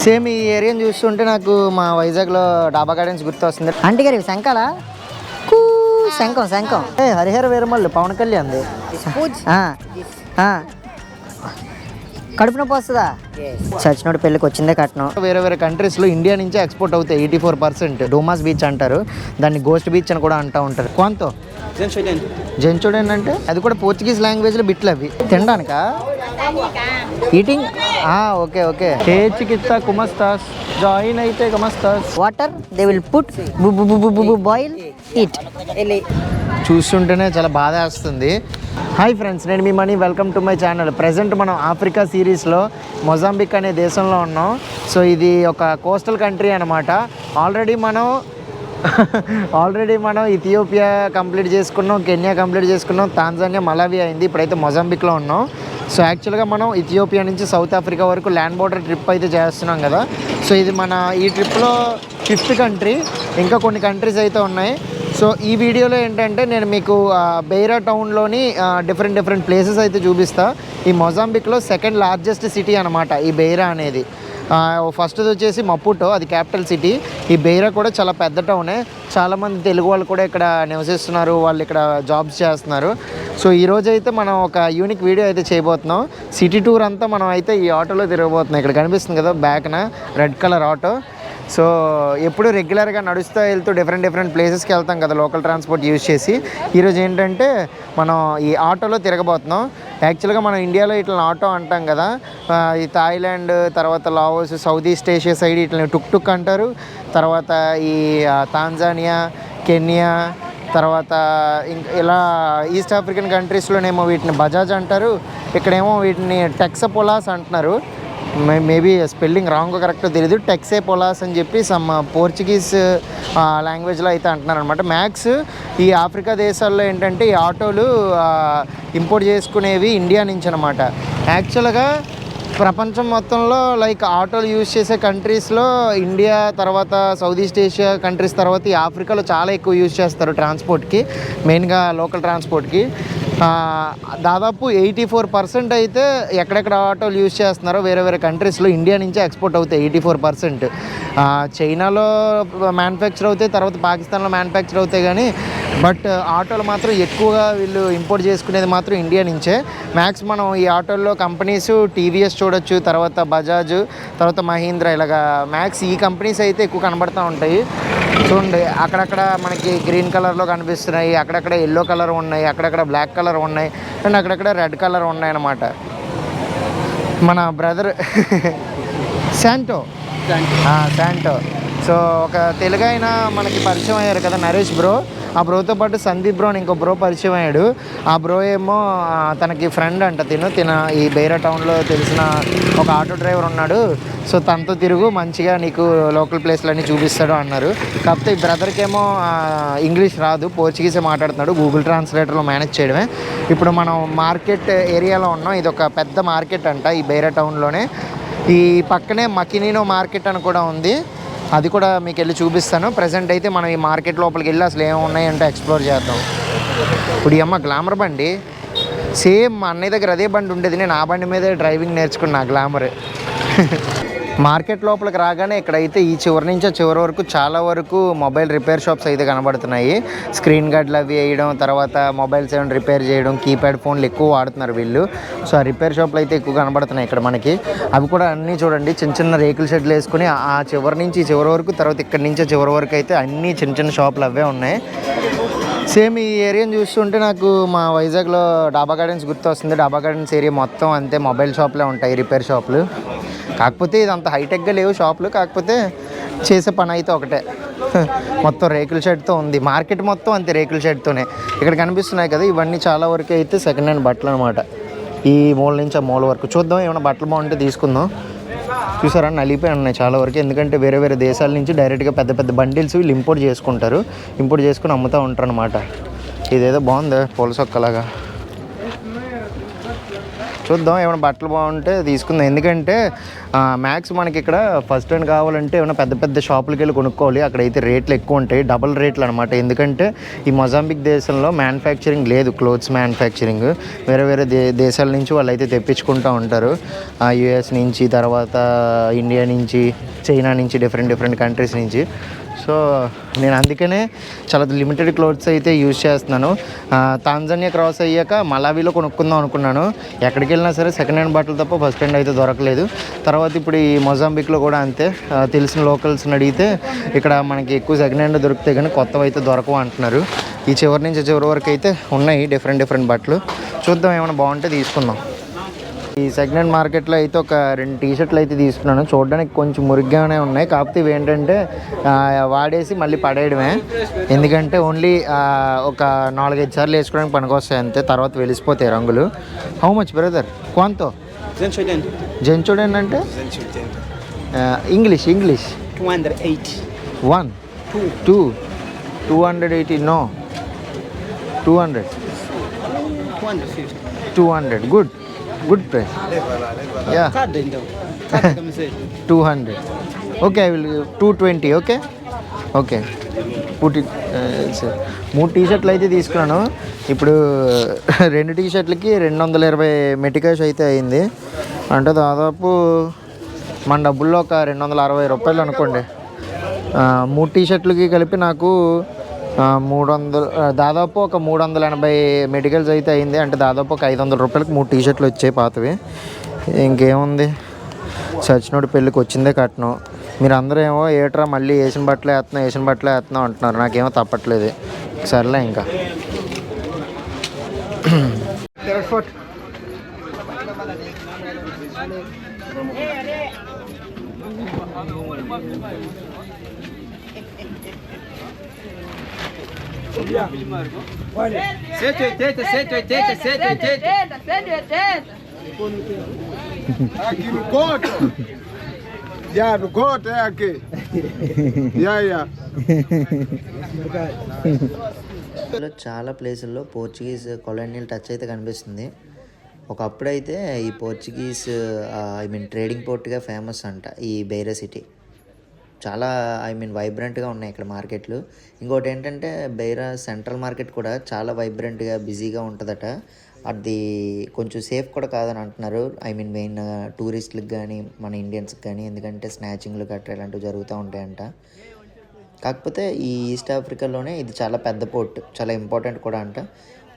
Same ఈ ఏరియాని చూస్తుంటే నాకు మా వైజాగ్లో డాబా గార్డెన్స్ గుర్తొస్తుంది. ఆంటీ గారు శంఖాలా శంఖం శంఖం హరిహర వీరమల్లు పవన్ కళ్యాణ్ కడుపు నొప్పి వస్తుందా? చచ్చినోడు పెళ్ళికి వచ్చిందే కట్నం. వేరే వేరే కంట్రీస్లో ఇండియా నుంచే ఎక్స్పోర్ట్ అవుతాయి 84%. డోమాస్ బీచ్ అంటారు, దాన్ని గోస్ట్ బీచ్ అని కూడా అంటూ ఉంటారు. క్వాంతో జెంచుడెన్ అంటే అది కూడా పోర్చుగీస్ లాంగ్వేజ్లో బిట్లు అవి తినడానికా ఈటింగ్. Okay okay. చికిత్స కుమస్తాస్ జాయిన్ అయితే కమస్తాస్ water they will put boil eat. చూస్తుంటేనే చాలా బాధ వేస్తుంది. హాయ్ ఫ్రెండ్స్, నేను మీ Mani. Welcome to my channel. Present మనం ఆఫ్రికా సిరీస్లో మొజాంబిక్ అనే దేశంలో ఉన్నాం. సో ఇది ఒక కోస్టల్ కంట్రీ అనమాట. ఆల్రెడీ మనం ఇథియోపియా కంప్లీట్ చేసుకున్నాం, కెన్యా కంప్లీట్ చేసుకున్నాం, తాంజానియా, మలావి అయింది. ఇప్పుడైతే మొజాంబిక్లో ఉన్నాం. సో యాక్చువల్గా మనం ఇథియోపియా నుంచి సౌత్ ఆఫ్రికా వరకు ల్యాండ్ బోర్డర్ ట్రిప్ అయితే చేస్తున్నాం కదా. సో ఇది మన ఈ ట్రిప్లో 5th కంట్రీ. ఇంకా కొన్ని కంట్రీస్ అయితే ఉన్నాయి. సో ఈ వీడియోలో ఏంటంటే నేను మీకు బెయిరా టౌన్లోని డిఫరెంట్ ప్లేసెస్ అయితే చూపిస్తా. ఈ మొజాంబిక్లో 2nd లార్జెస్ట్ సిటీ అనమాట ఈ బెయిరా అనేది. ఫస్ట్ వచ్చేసి మపుటో, అది క్యాపిటల్ సిటీ. ఈ బెయిరా కూడా చాలా పెద్ద టౌనే. చాలామంది తెలుగు వాళ్ళు కూడా ఇక్కడ నివసిస్తున్నారు, వాళ్ళు ఇక్కడ జాబ్స్ చేస్తున్నారు. సో ఈరోజు అయితే మనం ఒక యూనిక్ వీడియో అయితే చేయబోతున్నాం. సిటీ టూర్ అంతా మనం అయితే ఈ ఆటోలో తిరగబోతున్నాం. ఇక్కడ కనిపిస్తుంది కదా బ్యాక్న రెడ్ కలర్ ఆటో. సో ఎప్పుడు రెగ్యులర్గా నడుస్తూ వెళ్తూ డిఫరెంట్ ప్లేసెస్కి వెళ్తాం కదా లోకల్ ట్రాన్స్పోర్ట్ యూజ్ చేసి. ఈరోజు ఏంటంటే మనం ఈ ఆటోలో తిరగబోతున్నాం. యాక్చువల్గా మనం ఇండియాలో ఇట్లా ఆటో అంటాం కదా, ఈ థాయిలాండ్, తర్వాత Laos, south east Asia side ఇట్లా టుక్ అంటారు. తర్వాత ఈ తాంజానియా, కెన్యా, తర్వాత ఇంకా ఇలా ఈస్ట్ ఆఫ్రికన్ కంట్రీస్లోనేమో వీటిని బజాజ్ అంటారు. ఇక్కడేమో వీటిని టెక్సపోలాస్ అంటున్నారు. మేబీ స్పెల్లింగ్ రాంగ్ కరెక్టో తెలియదు. టెక్సేపోలాస్ అని చెప్పి సమ్ పోర్చుగీస్ లాంగ్వేజ్లో అయితే అంటున్నారు అనమాట. మ్యాక్స్ ఈ ఆఫ్రికా దేశాల్లో ఏంటంటే ఈ ఆటోలు ఇంపోర్ట్ చేసుకునేవి ఇండియా నుంచి అనమాట. యాక్చువల్గా ప్రపంచం మొత్తంలో లైక్ ఆటోలు యూజ్ చేసే కంట్రీస్లో ఇండియా, తర్వాత సౌత్ ఈస్ట్ ఏషియా కంట్రీస్, తర్వాత ఈ ఆఫ్రికాలో చాలా ఎక్కువ యూజ్ చేస్తారు ట్రాన్స్పోర్ట్కి, మెయిన్గా లోకల్ ట్రాన్స్పోర్ట్కి. దాదాపు 84% అయితే ఎక్కడెక్కడ ఆటోలు యూజ్ చేస్తున్నారో వేరే వేరే కంట్రీస్లో ఇండియా నుంచే ఎక్స్పోర్ట్ అవుతాయి 84%. చైనాలో మ్యానుఫ్యాక్చర్ అవుతాయి, తర్వాత పాకిస్తాన్లో మ్యానుఫ్యాక్చర్ అవుతాయి. కానీ బట్ ఆటోలు మాత్రం ఎక్కువగా వీళ్ళు ఇంపోర్ట్ చేసుకునేది మాత్రం ఇండియా నుంచే. మ్యాక్స్ మనం ఈ ఆటోల్లో కంపెనీస్ టీవీఎస్ చూడొచ్చు, తర్వాత బజాజ్, తర్వాత మహీంద్రా, ఇలాగా మ్యాక్స్ ఈ కంపెనీస్ అయితే ఎక్కువ కనబడుతూ ఉంటాయి. చూడండి అక్కడక్కడ మనకి గ్రీన్ కలర్లో కనిపిస్తున్నాయి, అక్కడక్కడ ఎల్లో కలర్ ఉన్నాయి, అక్కడక్కడ బ్లాక్ కలర్ ఉన్నాయి, అండ్ అక్కడక్కడ రెడ్ కలర్ ఉన్నాయి అన్నమాట. మన బ్రదర్ శాంటో. సో ఒక తెలుగు ఆయన మనకి పరిచయం అయ్యారు కదా, నరేష్ బ్రో. ఆ బ్రోతో పాటు సందీప్ బ్రో అని ఇంకో బ్రో పరిచయం అయ్యాడు. ఆ బ్రో ఏమో తనకి ఫ్రెండ్ అంట, తిన ఈ బెయిరా టౌన్లో తెలిసిన ఒక ఆటో డ్రైవర్ ఉన్నాడు. సో తనతో తిరుగు, మంచిగా నీకు లోకల్ ప్లేస్లన్నీ చూపిస్తాడు అన్నారు. కాకపోతే ఈ బ్రదర్కి ఏమో ఇంగ్లీష్ రాదు, పోర్చుగీసే మాట్లాడుతున్నాడు. గూగుల్ ట్రాన్స్లేటర్లో మేనేజ్ చేయడమే. ఇప్పుడు మనం మార్కెట్ ఏరియాలో ఉన్నాం. ఇది ఒక పెద్ద మార్కెట్ అంట ఈ బెయిరా టౌన్లోనే. ఈ పక్కనే మకినీనో మార్కెట్ అని కూడా ఉంది, అది కూడా మీకు వెళ్ళి చూపిస్తాను. ప్రజెంట్ అయితే మనం ఈ మార్కెట్ లోపలికి వెళ్ళి అసలు ఏమున్నాయంటే ఎక్స్ప్లోర్ చేద్దాం. ఇప్పుడు ఈ అమ్మ గ్లామర్ బండి, సేమ్ మా అన్నయ్య దగ్గర అదే బండి ఉండేది. నేను ఆ బండి మీదే డ్రైవింగ్ నేర్చుకున్నా గ్లామర్. మార్కెట్ లోపలికి రాగానే ఇక్కడైతే ఈ చివరి నుంచి చివరి వరకు చాలా వరకు మొబైల్ రిపేర్ షాప్స్ అయితే కనబడుతున్నాయి. స్క్రీన్ గార్డ్లు అవి వేయడం, తర్వాత మొబైల్స్ ఏమైనా రిపేర్ చేయడం, కీప్యాడ్ ఫోన్లు ఎక్కువ వాడుతున్నారు వీళ్ళు. సో ఆ రిపేర్ షాప్లు అయితే ఎక్కువ కనబడుతున్నాయి ఇక్కడ మనకి. అవి కూడా అన్నీ చూడండి చిన్న రేకుల షెడ్లు వేసుకుని ఆ చివరి నుంచి చివరి వరకు, తర్వాత ఇక్కడి నుంచి చివరి వరకు అయితే అన్నీ చిన్న షాపులు అవే ఉన్నాయి. సేమ్ ఈ ఏరియాని చూస్తుంటే నాకు మా వైజాగ్లో డాబా గార్డెన్స్ గుర్తొస్తుంది. డాబా గార్డెన్స్ ఏరియా మొత్తం అంతే మొబైల్ షాపులే ఉంటాయి, రిపేర్ షాపులు. కాకపోతే ఇది అంత హైటెక్గా లేవు షాపులు, కాకపోతే చేసే పని అయితే ఒకటే. మొత్తం రేకుల షెడ్తో ఉంది మార్కెట్, మొత్తం అంతే రేకుల షెడ్తోనే. ఇక్కడ కనిపిస్తున్నాయి కదా, ఇవన్నీ చాలా వరకు అయితే సెకండ్ హ్యాండ్ బట్టలు అనమాట. ఈ మూల నుంచి ఆ మూల వరకు చూద్దాం, ఏమైనా బట్టలు బాగుంటే తీసుకుందాం. చూసారా నలిపోయి ఉన్నాయి చాలా వరకు, ఎందుకంటే వేరే వేరే దేశాల నుంచి డైరెక్ట్గా పెద్ద బండిల్స్ వీళ్ళు ఇంపోర్ట్ చేసుకుంటారు. ఇంపోర్ట్ చేసుకుని అమ్ముతూ ఉంటారు అనమాట. ఇదేదో బాగుంది పూల సొక్కలాగా. చూద్దాం, ఏమైనా బట్టలు బాగుంటే తీసుకుందాం. ఎందుకంటే మ్యాక్స్ మనకి ఇక్కడ ఫస్ట్ హ్యాండ్ కావాలంటే ఏమైనా పెద్ద పెద్ద షాపులకి వెళ్ళి కొనుక్కోవాలి. అక్కడైతే రేట్లు ఎక్కువ ఉంటాయి, డబుల్ రేట్లు అనమాట. ఎందుకంటే ఈ మొజాంబిక్ దేశంలో మ్యానుఫ్యాక్చరింగ్ లేదు, క్లోత్స్ మ్యానుఫ్యాక్చరింగ్. వేరే వేరే దేశాల నుంచి వాళ్ళు అయితే తెప్పించుకుంటూ ఉంటారు. యుఎస్ నుంచి, తర్వాత ఇండియా నుంచి, చైనా నుంచి, డిఫరెంట్ కంట్రీస్ నుంచి. సో నేను అందుకనే చాలా లిమిటెడ్ క్లోత్స్ అయితే యూజ్ చేస్తున్నాను. తాంజానియా క్రాస్ అయ్యాక మలావిలో కొనుక్కుందాం అనుకున్నాను. ఎక్కడికి వెళ్ళినా సరే సెకండ్ హ్యాండ్ బట్టలు తప్ప ఫస్ట్ హ్యాండ్ అయితే దొరకలేదు. తర్వాత ఇప్పుడు ఈ మొజాంబిక్లో కూడా అంతే, తెలిసిన లోకల్స్ని అడిగితే ఇక్కడ మనకి ఎక్కువ సెకండ్ హ్యాండ్ దొరికితే కానీ కొత్తవి అయితే దొరకవు అంటున్నారు. ఈ చివరి నుంచి చివరి వరకు అయితే ఉన్నాయి డిఫరెంట్ బట్టలు. చూద్దాం, ఏమైనా బాగుంటే తీసుకుందాం. ఈ సెకండ్ హ్యాండ్ మార్కెట్లో అయితే ఒక 2 టీ-షర్ట్లు అయితే తీసుకున్నాను. చూడడానికి కొంచెం మురిగ్గానే ఉన్నాయి, కాకపోతే ఇవి ఏంటంటే వాడేసి మళ్ళీ పడేయడమే. ఎందుకంటే ఓన్లీ ఒక 4-5 సార్లు వేసుకోవడానికి పనికొస్తాయి అంతే, తర్వాత వెలిసిపోతాయి రంగులు. హౌ మచ్ బ్రదర్ క్వాంతో? జెన్చోడెన్ అంటే English 280. 1 2 280 no 200 good price. Yeah, 200. Okay, I will 220. Okay put it. 3 టీ-షర్ట్లు అయితే తీసుకున్నాను. ఇప్పుడు 2 టీ-షర్ట్లకి 220 మెటికాష్ అయితే అయింది. అంటే దాదాపు మన డబ్బుల్లో ఒక 260 రూపాయలు అనుకోండి. 3 టీ-షర్ట్లకి కలిపి నాకు 300, దాదాపు ఒక 380 మెడికల్స్ అయితే అయింది. అంటే దాదాపు ఒక 500 రూపాయలకి 3 టీ-షర్ట్లు వచ్చాయి పాతవి. ఇంకేముంది, సచినోడి పెళ్ళికి వచ్చిందే కట్నం. మీరు అందరూ ఏమో ఏట్రా మళ్ళీ వేసిన బట్టలే వేస్తున్నాం అంటున్నారు. నాకేమో తప్పట్లేదు. సర్లే ఇంకా Aqui no Cota. Já, no Cota é aqui. Yeah. చాలా ప్లేసుల్లో పోర్చుగీస్ కొలోనియల్ టచ్ అయితే కనిపిస్తుంది. ఒకప్పుడైతే ఈ పోర్చుగీస్ ట్రేడింగ్ పోర్ట్గా ఫేమస్ అంట ఈ బెయిరా సిటీ. చాలా వైబ్రెంట్గా ఉన్నాయి ఇక్కడ మార్కెట్లు. ఇంకోటి ఏంటంటే బెయిరా సెంట్రల్ మార్కెట్ కూడా చాలా వైబ్రెంట్గా బిజీగా ఉంటుందట. అది కొంచెం సేఫ్ కూడా కాదని అంటున్నారు. మెయిన్ టూరిస్టులకు కానీ మన ఇండియన్స్కి కానీ, ఎందుకంటే స్నాచింగ్లు గట్రా ఇలాంటివి జరుగుతూ ఉంటాయంట. కాకపోతే ఈ ఈస్ట్ ఆఫ్రికాలోనే ఇది చాలా పెద్ద పోర్ట్, చాలా ఇంపార్టెంట్ కూడా అంట.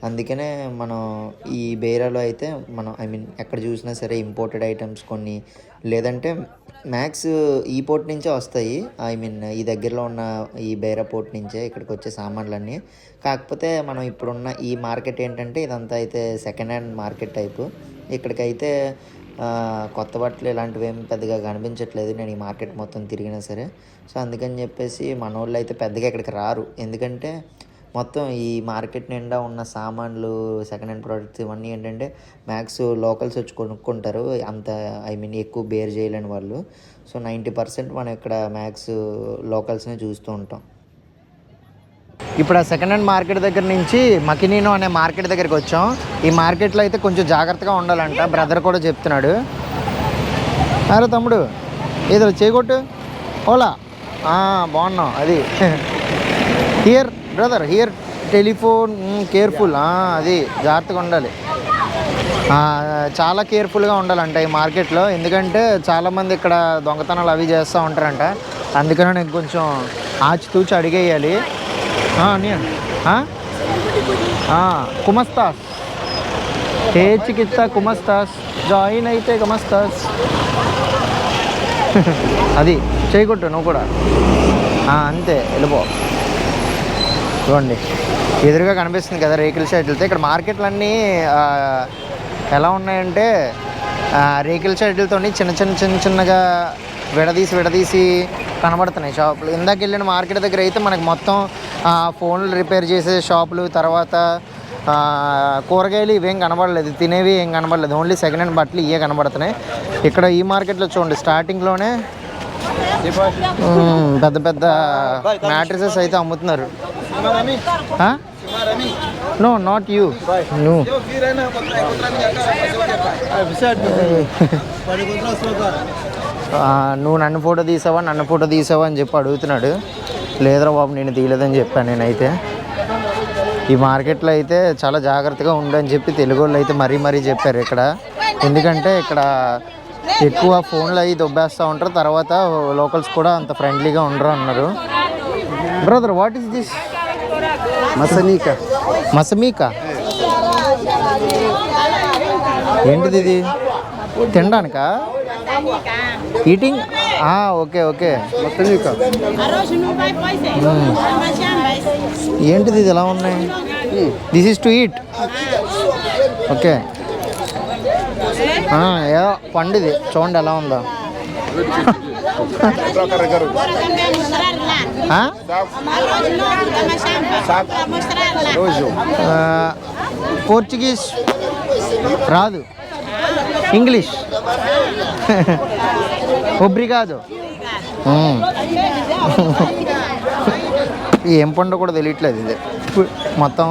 అందుకనే మనం ఈ బెయిరాలో అయితే మనం ఎక్కడ చూసినా సరే ఇంపోర్టెడ్ ఐటమ్స్ కొన్ని, లేదంటే మ్యాక్స్ ఈ పోర్ట్ నుంచే వస్తాయి. ఈ దగ్గరలో ఉన్న ఈ బెయిరా పోర్ట్ నుంచే ఇక్కడికి వచ్చే సామాన్లన్నీ. కాకపోతే మనం ఇప్పుడున్న ఈ మార్కెట్ ఏంటంటే ఇదంతా అయితే సెకండ్ హ్యాండ్ మార్కెట్ టైపు. ఇక్కడికైతే కొత్త బట్టలు ఇలాంటివి ఏం పెద్దగా కనిపించట్లేదు నేను ఈ మార్కెట్ మొత్తం తిరిగినా సరే. సో అందుకని చెప్పేసి మన వాళ్ళు అయితే పెద్దగా ఇక్కడికి రారు. ఎందుకంటే మొత్తం ఈ మార్కెట్ నిండా ఉన్న సామాన్లు, సెకండ్ హ్యాండ్ ప్రోడక్ట్స్ ఇవన్నీ ఏంటంటే మ్యాక్స్ లోకల్స్ వచ్చి కొనుక్కుంటారు. అంత ఎక్కువ బేర్ చేయలేని వాళ్ళు. సో 90% మనం ఇక్కడ మ్యాక్స్ లోకల్స్ని చూస్తూ ఉంటాం. ఇప్పుడు ఆ సెకండ్ హ్యాండ్ మార్కెట్ దగ్గర నుంచి మకినీనో అనే మార్కెట్ దగ్గరికి వచ్చాం. ఈ మార్కెట్లో అయితే కొంచెం జాగ్రత్తగా ఉండాలంట, బ్రదర్ కూడా చెప్తున్నాడు. అరే తమ్ముడు ఏదో చేయగొట్టు ఓలా బాగున్నాం. అది here brother, here telephone careful. అది జాగ్రత్తగా ఉండాలి, చాలా కేర్ఫుల్గా ఉండాలంట ఈ మార్కెట్లో. ఎందుకంటే చాలామంది ఇక్కడ దొంగతనాలు అవి చేస్తూ ఉంటారంట. అందుకనే నేను కొంచెం ఆచితూచి అడిగేయాలి. కుమస్తాస్ చికిత్స కుమస్తాస్ జాయిన్ అయితే కుమస్తాస్. అది చేయకొట్టు నువ్వు కూడా అంతే, వెళ్ళిపో. చూడండి ఎదురుగా కనిపిస్తుంది కదా రేకుల షెడ్లతో. ఇక్కడ మార్కెట్లన్నీ ఎలా ఉన్నాయంటే రేకుల షెడ్లతో చిన్నగా విడదీసి కనబడుతున్నాయి షాపులు. ఇందాక వెళ్ళిన మార్కెట్ దగ్గర అయితే మనకి మొత్తం ఫోన్లు రిపేర్ చేసే షాపులు, తర్వాత కూరగాయలు ఇవేం కనబడలేదు, తినేవి ఏం కనబడలేదు. ఓన్లీ సెకండ్ హ్యాండ్ బట్టలు ఇవే కనబడుతున్నాయి. ఇక్కడ ఈ మార్కెట్లో చూడండి స్టార్టింగ్లోనే పెద్ద మ్యాట్రిసెస్ అయితే అమ్ముతున్నారు. నో నాట్ యూ నో నువ్వు నన్ను ఫోటో తీసావా అని చెప్పి అడుగుతున్నాడు. లేదురా బాబు నేను తీయలేదని చెప్పాను నేనైతే. ఈ మార్కెట్లో అయితే చాలా జాగ్రత్తగా ఉండని చెప్పి తెలుగు వాళ్ళు అయితే మరీ చెప్పారు ఇక్కడ. ఎందుకంటే ఇక్కడ ఎక్కువ ఫోన్లు అవి దొబ్బేస్తూ ఉంటారు, తర్వాత లోకల్స్ కూడా అంత ఫ్రెండ్లీగా ఉండరు అన్నారు. Brother what is this? మసమీకా ఏంటిది ఇది? తినడానికా? ఈటింగ్? ఓకే ఏంటిది ఇది ఎలా ఉన్నాయి? This is to eat. Okay పండు ఇది చూడండి ఎలా ఉందో. పోర్చుగీస్ రాదు, ఇంగ్లీష్. ఒబ్రిగాదో. ఏం పండు కూడా తెలియట్లేదు. ఇది మొత్తం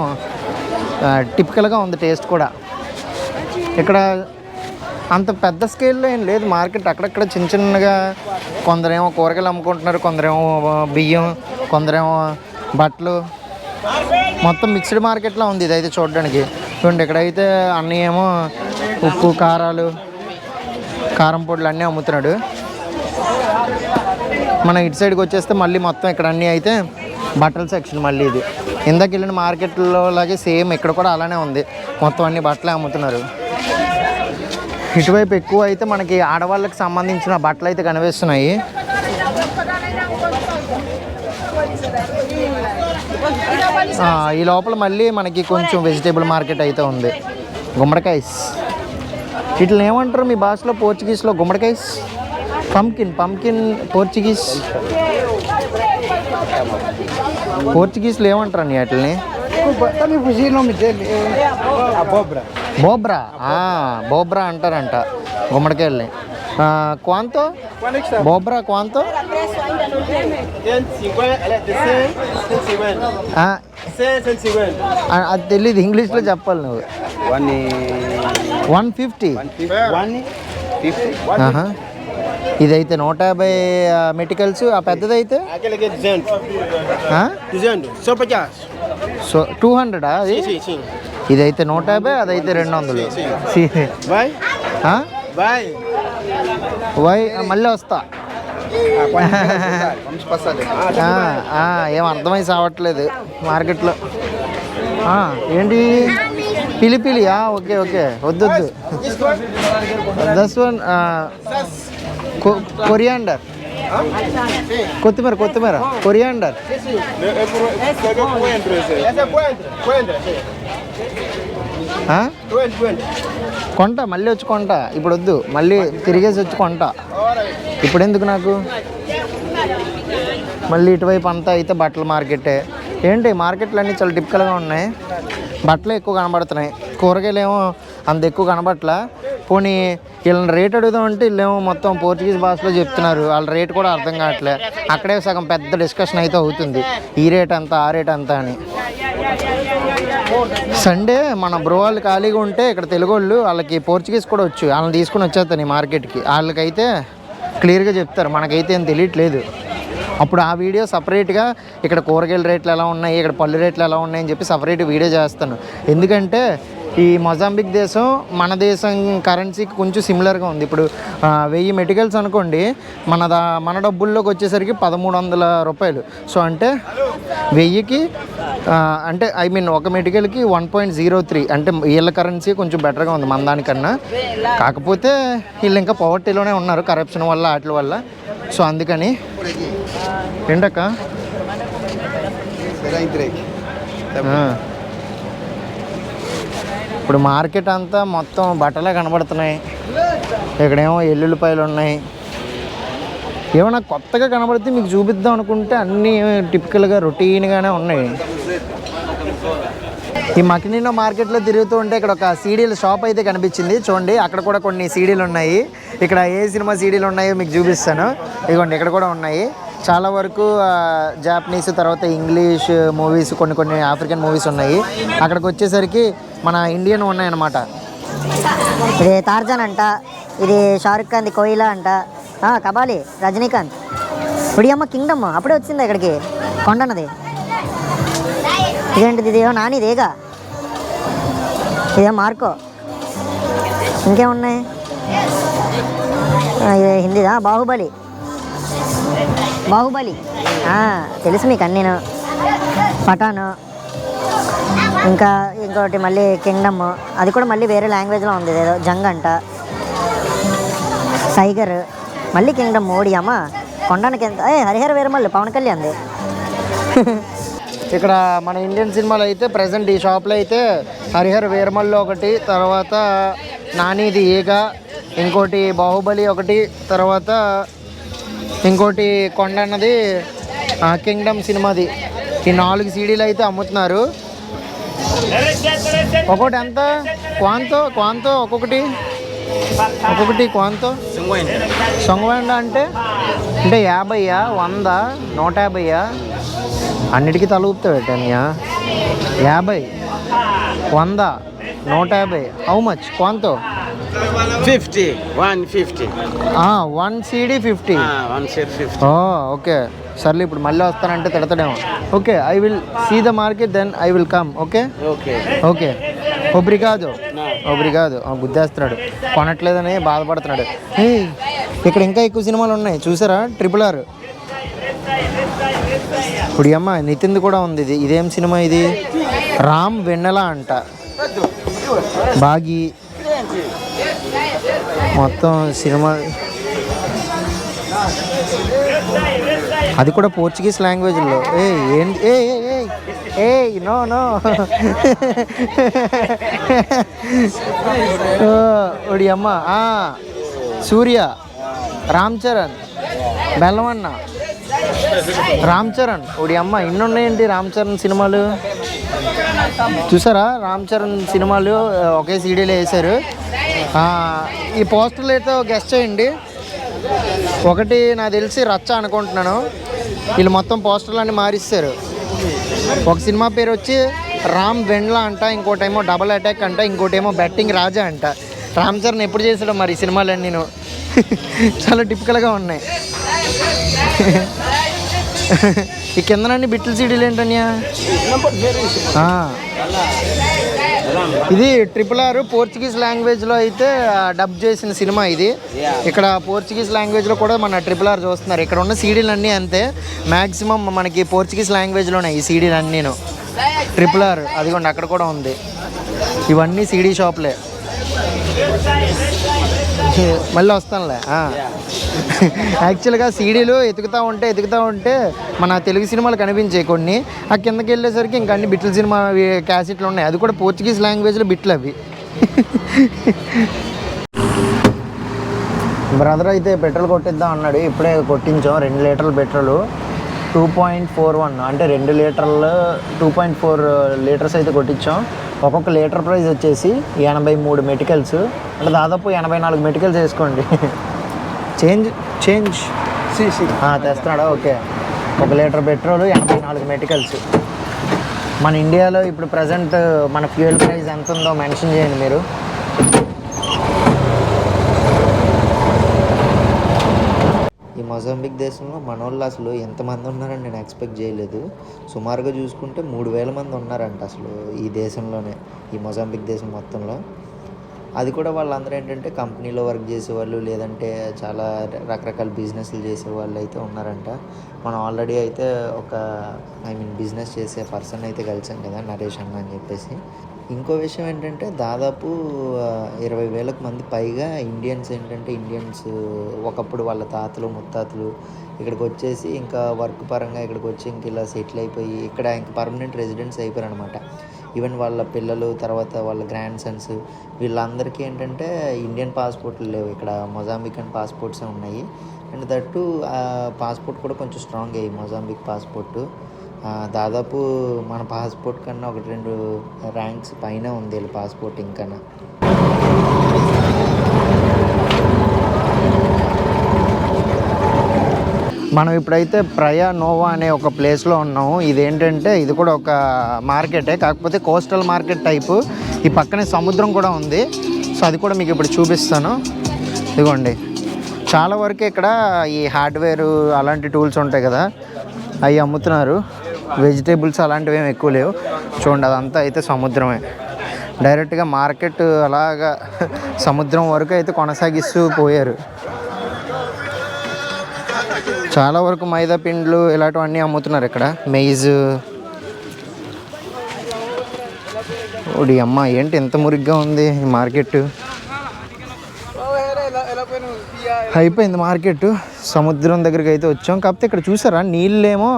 టిపికల్గా ఉంది టేస్ట్ కూడా. ఇక్కడ అంత పెద్ద స్కేల్లో ఏం లేదు మార్కెట్. అక్కడక్కడ చిన్నగా కొందరేమో కూరగాయలు అమ్ముకుంటున్నారు, కొందరేమో బియ్యం, కొందరేమో బట్టలు, మొత్తం మిక్స్డ్ మార్కెట్లో ఉంది ఇదైతే చూడడానికి. చూడండి ఇక్కడైతే అన్నీ ఏమో ఉప్పు కారాలు కారం పొడులు అన్నీ అమ్ముతున్నాడు. మనం ఇటు సైడ్కి వచ్చేస్తే మళ్ళీ మొత్తం ఇక్కడ అన్నీ అయితే బట్టల సెక్షన్. మళ్ళీ ఇది ఇందాక వెళ్ళిన మార్కెట్లో లాగే సేమ్ ఇక్కడ కూడా అలానే ఉంది, మొత్తం అన్ని బట్టలే అమ్ముతున్నారు. ఇటువైపు ఎక్కువ అయితే మనకి ఆడవాళ్ళకి సంబంధించిన బట్టలు అయితే కనిపిస్తున్నాయి. ఈ లోపల మళ్ళీ మనకి కొంచెం వెజిటేబుల్ మార్కెట్ అయితే ఉంది. గుమ్మడికాయస్ వీటిని ఏమంటారు మీ భాషలో? పోర్చుగీస్లో గుమ్మడికాయస్. పంకిన్ పోర్చుగీస్లో ఏమంటారు అని వాటిని? బోబ్రా అంటారంట గుమ్మడికాయల్ని. క్వాంతో బోబ్రా క్వాంతో? అది తెలీదు, ఇంగ్లీష్లో చెప్పాలి నువ్వు. 150. ఇదైతే 150 మెటికల్స్. ఆ పెద్దదైతే 200. అది ఇదైతే 150, అదైతే 200. మళ్ళీ వస్తా. ఏం అర్థమై సావట్లేదు మార్కెట్లో. ఏంటి పిలి? ఓకే వద్దు. దస్ వన్ కొరియాండర్, కొత్తిమీర కొరియాండర్. కొంట మళ్ళీ వచ్చి కొంట. ఇప్పుడు వద్దు, మళ్ళీ తిరిగేసి వచ్చి కొంట. ఇప్పుడు ఎందుకు నాకు? మళ్ళీ ఇటువైపు అంతా అయితే బట్టల మార్కెటే. ఏంటి మార్కెట్లు అన్నీ చాలా టిపికల్గా ఉన్నాయి. బట్టలు ఎక్కువ కనబడుతున్నాయి, కూరగాయలు ఏమో అంత ఎక్కువ కనబట్లా. పోనీ వీళ్ళని రేట్ అడుగుదామంటే వీళ్ళేమో మొత్తం పోర్చుగీస్ భాషలో చెప్తున్నారు, వాళ్ళ రేట్ కూడా అర్థం కావట్లే. అక్కడే సగం పెద్ద డిస్కషన్ అయితే అవుతుంది, ఈ రేట్ అంతా ఆ రేట్ అంతా అని. సండే మన బ్రో వాళ్ళు ఖాళీగా ఉంటే ఇక్కడ తెలుగు వాళ్ళు, వాళ్ళకి పోర్చుగీస్ కూడా వచ్చు, వాళ్ళని తీసుకుని వచ్చేస్తాను ఈ మార్కెట్కి. వాళ్ళకైతే క్లియర్గా చెప్తారు, మనకైతే ఏం తెలియట్లేదు. అప్పుడు ఆ వీడియో సపరేట్గా ఇక్కడ కూరగాయల రేట్లు ఎలా ఉన్నాయి, ఇక్కడ పళ్ళు రేట్లు ఎలా ఉన్నాయని చెప్పి సపరేట్ వీడియో చేస్తాను. ఎందుకంటే ఈ మొజాంబిక్ దేశం మన దేశం కరెన్సీకి కొంచెం సిమిలర్గా ఉంది. ఇప్పుడు 1000 మెటికల్స్ అనుకోండి, మన డబ్బుల్లోకి వచ్చేసరికి 1300 రూపాయలు. సో అంటే 1000కి అంటే ఒక మెటికల్కి 1.03. అంటే వీళ్ళ కరెన్సీ కొంచెం బెటర్గా ఉంది మన దానికన్నా. కాకపోతే వీళ్ళు ఇంకా పవర్టీలోనే ఉన్నారు కరప్షన్ వల్ల వాటి వల్ల. సో అందుకని ఏంటక్క ఇప్పుడు మార్కెట్ అంతా మొత్తం బట్టలే కనబడుతున్నాయి. ఇక్కడేమో ఎల్లుల్లిపాయలు ఉన్నాయి. ఏమైనా కొత్తగా కనబడితే మీకు చూపిద్దాం అనుకుంటే అన్నీ టిపికల్గా రొటీన్గానే ఉన్నాయి. ఈ మకినీనో మార్కెట్లో తిరుగుతూ ఉంటే ఇక్కడ ఒక సీడీల షాప్ అయితే కనిపించింది. చూడండి అక్కడ కూడా కొన్ని సీడీలు ఉన్నాయి. ఇక్కడ ఏ సినిమా సీడీలు ఉన్నాయో మీకు చూపిస్తాను. ఇదిగోండి ఇక్కడ కూడా ఉన్నాయి. చాలా వరకు జాపనీస్, తర్వాత ఇంగ్లీష్ మూవీస్, కొన్ని ఆఫ్రికన్ మూవీస్ ఉన్నాయి. అక్కడికి వచ్చేసరికి మన ఇండియన్ ఉన్నాయన్నమాట. ఇది టార్జాన్ అంట, ఇది షారుఖ్ ఖాన్ది కోయిలా అంట, కబాలి రజనీకాంత్. ఇప్పుడు అమ్మ కింగ్డమ్ అప్పుడే వచ్చింది ఇక్కడికి, కొండన్నది. ఇదేంటిది? ఇదేమో నానిదేగా, ఇదేమో మార్కో. ఇంకేమున్నాయి? ఇది హిందీదా? బాహుబలి. తెలుసు మీకు అన్నీను. పఠాను, ఇంకా ఇంకోటి మళ్ళీ కింగ్డమ్, అది కూడా మళ్ళీ వేరే లాంగ్వేజ్లో ఉంది. ఏదో జంగ్ అంట, టైగర్, మళ్ళీ కింగ్డమ్. మోడీ అమ్మ కొండానికి ఎంత హరిహర వీరమల్లు పవన్ కళ్యాణ్ది. ఇక్కడ మన ఇండియన్ సినిమాలు అయితే ప్రజెంట్ ఈ షాప్లో అయితే హరిహర వీరమల్లు ఒకటి, తర్వాత నానిది ఈగ, ఇంకోటి బాహుబలి ఒకటి, తర్వాత ఇంకోటి కొండ అన్నది కింగ్డమ్ సినిమాది. ఈ 4 సీడీలు అయితే అమ్ముతున్నారు. ఒక్కొక్కటి ఎంత? క్వాంతో ఒక్కొక్కటి క్వాంతో సొంగవండ అంటే 50, 100, 150? అన్నిటికీ తల పెట్టానియా? 50, 100, 150. హౌ మచ్ క్వాంతో? 50, 150. 1 CD 50. 1 CD 50. ఓకే, సర్లే. ఇప్పుడు మళ్ళీ వస్తానంటే తిడతాడేమో. Okay, I will see the market, then I will come. Okay. ఒబ్రిగాదో. గుద్దేస్తున్నాడు, కొనట్లేదని బాధపడుతున్నాడు. ఇక్కడ ఇంకా ఎక్కువ సినిమాలు ఉన్నాయి చూసారా? RRR. ఇప్పుడు అమ్మ నితిన్ది కూడా ఉంది. ఇదేం సినిమా ఇది? రామ్ వెన్నెల అంట, బాగి. మొత్తం సినిమా అది కూడా పోర్చుగీస్ లాంగ్వేజ్లో. నో ఒడి అమ్మ. సూర్య, రామ్ చరణ్, బెల్లవన్న, రామ్ చరణ్. ఒడి అమ్మ ఇన్ని ఉన్నాయండి రామ్ చరణ్ సినిమాలు. చూసారా? రామ్ చరణ్ సినిమాలు ఒకే సీడీలో వేశారు. ఈ పోస్టర్లు అయితే గెస్ట్ చేయండి. ఒకటి నాకు తెలిసి రచ్చ అనుకుంటున్నాను. వీళ్ళు మొత్తం పోస్టర్లు అన్నీ మారిస్తారు. ఒక సినిమా పేరు వచ్చి రామ్ వెన్లా అంట, ఇంకోటేమో డబల్ అటాక్ అంట, ఇంకోటేమో బెట్టింగ్ రాజా అంట. రామ్ చరణ్ ఎప్పుడు చేసాడో మరి ఈ సినిమాలన్నీ నేను చాలా టిపికల్గా ఉన్నాయి. ఈ కిందనండి బిట్ల సీడీలు ఏంటన్యా? ఇది RRR పోర్చుగీస్ లాంగ్వేజ్లో అయితే డబ్ చేసిన సినిమా ఇది. ఇక్కడ పోర్చుగీస్ లాంగ్వేజ్లో కూడా మన RRR చూస్తున్నారు. ఇక్కడ ఉన్న సీడీలు అన్నీ అంతే, మ్యాక్సిమం మనకి పోర్చుగీస్ లాంగ్వేజ్లోనే ఈ సీడీలు అన్నీను. RRR అదిగోండి అక్కడ కూడా ఉంది. ఇవన్నీ సీడీ షాప్లే. మళ్ళీ వస్తానులే. యాక్చువల్గా సీడీలు ఎతుకుతూ ఉంటే మన తెలుగు సినిమాలు కనిపించాయి కొన్ని. ఆ కిందకి వెళ్ళేసరికి ఇంకా అన్ని బిట్ల సినిమా క్యాసెట్లు ఉన్నాయి. అది కూడా పోర్చుగీస్ లాంగ్వేజ్లో బిట్లు అవి. బ్రదర్ అయితే పెట్రోల్ కొట్టిద్దాం అన్నాడు. ఇప్పుడే కొట్టించాం 2 లీటర్ల పెట్రోల్. 2.41 అంటే 2 లీటర్లు 2.4 లీటర్స్ అయితే కొట్టించాం. ఒక్కొక్క లీటర్ ప్రైస్ వచ్చేసి 83 మెటికల్స్, అంటే దాదాపు 84 మెటికల్స్ వేసుకోండి. చేంజ్ తెస్తున్నాడా? ఓకే. 1 litre petrol 84 మెటికల్స్. మన ఇండియాలో ఇప్పుడు ప్రజెంట్ మన ఫ్యూయల్ ప్రైస్ ఎంత ఉందో మెన్షన్ చేయండి మీరు. ఈ మొజాంబిక్ దేశంలో మనోళ్ళు అసలు ఎంతమంది ఉన్నారని నేను ఎక్స్పెక్ట్ చేయలేదు. సుమారుగా చూసుకుంటే 3000 మంది ఉన్నారంట అసలు ఈ దేశంలోనే, ఈ మొజాంబిక్ దేశం మొత్తంలో. అది కూడా వాళ్ళందరూ ఏంటంటే కంపెనీలో వర్క్ చేసేవాళ్ళు, లేదంటే చాలా రకరకాల బిజినెస్లు చేసేవాళ్ళు అయితే ఉన్నారంట. మనం ఆల్రెడీ అయితే ఒక బిజినెస్ చేసే పర్సన్ అయితే కలిసాం కదా, నరేష్ అన్న అని చెప్పేసి. ఇంకో విషయం ఏంటంటే దాదాపు 20,000 మంది పైగా ఇండియన్స్ ఒకప్పుడు వాళ్ళ తాతలు ముత్తాతలు ఇక్కడికి వచ్చేసి ఇంకా వర్క్ పరంగా ఇక్కడికి వచ్చి ఇంక ఇలా సెటిల్ అయిపోయి ఇక్కడ ఇంకా పర్మనెంట్ రెసిడెంట్స్ అయిపోయారు అనమాట. ఈవెన్ వాళ్ళ పిల్లలు, తర్వాత వాళ్ళ గ్రాండ్ సన్స్, వీళ్ళందరికీ ఏంటంటే ఇండియన్ పాస్పోర్ట్లు లేవు, ఇక్కడ మొజాంబికన్ పాస్పోర్ట్సే ఉన్నాయి. అండ్ దట్టు పాస్పోర్ట్ కూడా కొంచెం స్ట్రాంగ్ అయ్యి మొజాంబిక్ పాస్పోర్టు దాదాపు మన పాస్పోర్ట్ కన్నా 1-2 ర్యాంక్స్ పైన ఉంది వీళ్ళ పాస్పోర్ట్ ఇంకా. మనం ఇప్పుడైతే ప్రయా నోవా అనే ఒక ప్లేస్లో ఉన్నాము. ఇదేంటంటే ఇది కూడా ఒక మార్కెటే, కాకపోతే కోస్టల్ మార్కెట్ టైపు. ఈ పక్కనే సముద్రం కూడా ఉంది. సో అది కూడా మీకు ఇప్పుడు చూపిస్తాను. ఇదిగోండి, చాలా వరకు ఇక్కడ ఈ హార్డ్వేరు అలాంటి టూల్స్ ఉంటాయి కదా, అవి అమ్ముతున్నారు. వెజిటేబుల్స్ అలాంటివి ఏమి ఎక్కువ లేవు. చూడండి, అదంతా అయితే సముద్రమే. డైరెక్ట్గా మార్కెట్ అలాగా సముద్రం వరకు అయితే కొనసాగిస్తూ పోయారు. చాలా వరకు మైదా పిండ్లు ఇలాంటివన్నీ అమ్ముతున్నారు ఇక్కడ. మెయిజ్. ఓడి అమ్మ, ఏంటి ఎంత మురిగ్గా ఉంది ఈ మార్కెట్. అయిపోయింది మార్కెట్. సముద్రం దగ్గరికి అయితే వచ్చాం. కాకపోతే ఇక్కడ చూసారా, నీళ్ళేమో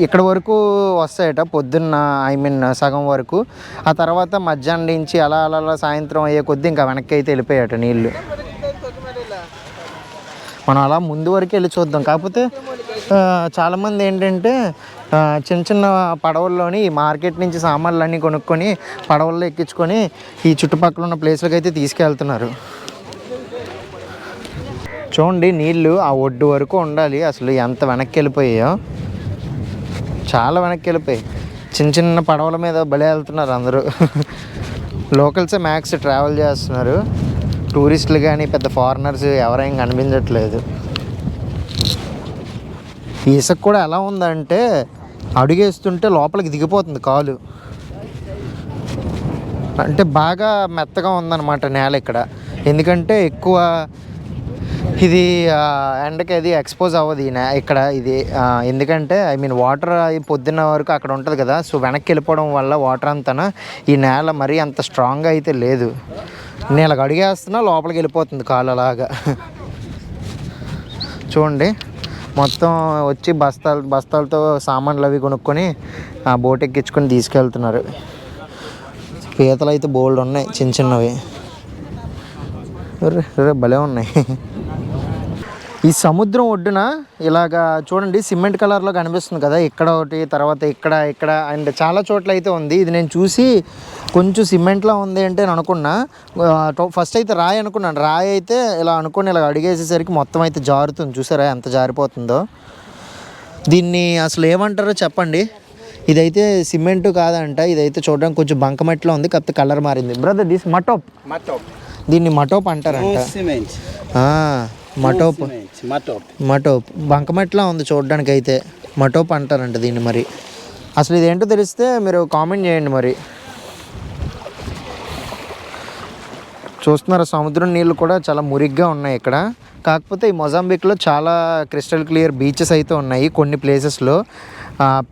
ఇక్కడ వరకు వస్తాయట పొద్దున్న, సగం వరకు. ఆ తర్వాత మధ్యాహ్నం నుంచి అలా అలా అలా సాయంత్రం అయ్యే కొద్దీ ఇంకా వెనక్కి అయితే వెళ్ళిపోయాట నీళ్ళు. మనం అలా ముందు వరకు వెళ్ళి చూద్దాం. కాకపోతే చాలామంది ఏంటంటే చిన్న చిన్న పడవల్లోని ఈ మార్కెట్ నుంచి సామాన్లు అన్నీ కొనుక్కొని పడవల్లో ఎక్కించుకొని ఈ చుట్టుపక్కల ఉన్న ప్లేస్లకు అయితే తీసుకెళ్తున్నారు. చూడండి, నీళ్ళు ఆ ఒడ్డు వరకు ఉండాలి. అసలు ఎంత వెనక్కి వెళ్ళిపోయాయో, చాలా వెనక్కి వెళ్ళిపోయాయి. చిన్న చిన్న పడవల మీద భలే వెళ్తున్నారు అందరూ. లోకల్సే మ్యాక్స్ ట్రావెల్ చేస్తున్నారు. టూరిస్టులు కానీ పెద్ద ఫారినర్స్ ఎవరైనా కనిపించట్లేదు. ఇసుక కూడా ఎలా ఉందంటే అడుగేస్తుంటే లోపలికి దిగిపోతుంది కాలు. అంటే బాగా మెత్తగా ఉందన్నమాట నేల ఇక్కడ. ఎందుకంటే ఎక్కువ ఇది ఎండకి అది ఎక్స్పోజ్ అవ్వదు ఇక్కడ ఇది. ఎందుకంటే వాటర్ పొద్దున్న వరకు అక్కడ ఉంటుంది కదా. సో వెనక్కి వెళ్ళిపోవడం వల్ల వాటర్ అంతా ఈ నేల మరీ అంత స్ట్రాంగ్గా అయితే లేదు. నేలకు అడిగేస్తున్నా లోపలికి వెళ్ళిపోతుంది కాలు అలాగా. చూడండి, మొత్తం వచ్చి బస్తాలతో సామాన్లు అవి కొనుక్కొని ఆ బోట్ ఎక్కించుకొని తీసుకెళ్తున్నారు. పీతలు అయితే బోల్డ్ ఉన్నాయి, చిన్న చిన్నవి. భలే ఉన్నాయి. ఈ సముద్రం ఒడ్డున ఇలాగా చూడండి, సిమెంట్ కలర్లో కనిపిస్తుంది కదా. ఇక్కడ ఒకటి, తర్వాత ఇక్కడ అండ్ చాలా చోట్ల అయితే ఉంది. ఇది నేను చూసి కొంచెం సిమెంట్లో ఉంది అంటే నేను అనుకున్నా. ఫస్ట్ అయితే రాయి అనుకున్నాను. రాయి అయితే ఇలా అనుకుని ఇలా అడిగేసేసరికి మొత్తం అయితే జారుతుంది. చూసారా ఎంత జారిపోతుందో. దీన్ని అసలు ఏమంటారో చెప్పండి. ఇదైతే సిమెంట్ కాదంట. ఇదైతే చూడడానికి కొంచెం బంకమట్టిలో ఉంది, కాకపోతే కలర్ మారింది. బ్రదర్, దిస్ మటోప్. దీన్ని మటోప్ అంటారంట. మటోప్ బంకమట్లా ఉంది చూడడానికి అయితే. మటోప్ అంటారంట దీన్ని. మరి అసలు ఇదేంటో తెలిస్తే మీరు కామెంట్ చేయండి. మరి చూస్తున్నారు, సముద్రం నీళ్ళు కూడా చాలా మురిగ్గా ఉన్నాయి ఇక్కడ. కాకపోతే ఈ మొజాంబిక్లో చాలా క్రిస్టల్ క్లియర్ బీచెస్ అయితే ఉన్నాయి కొన్ని ప్లేసెస్లో.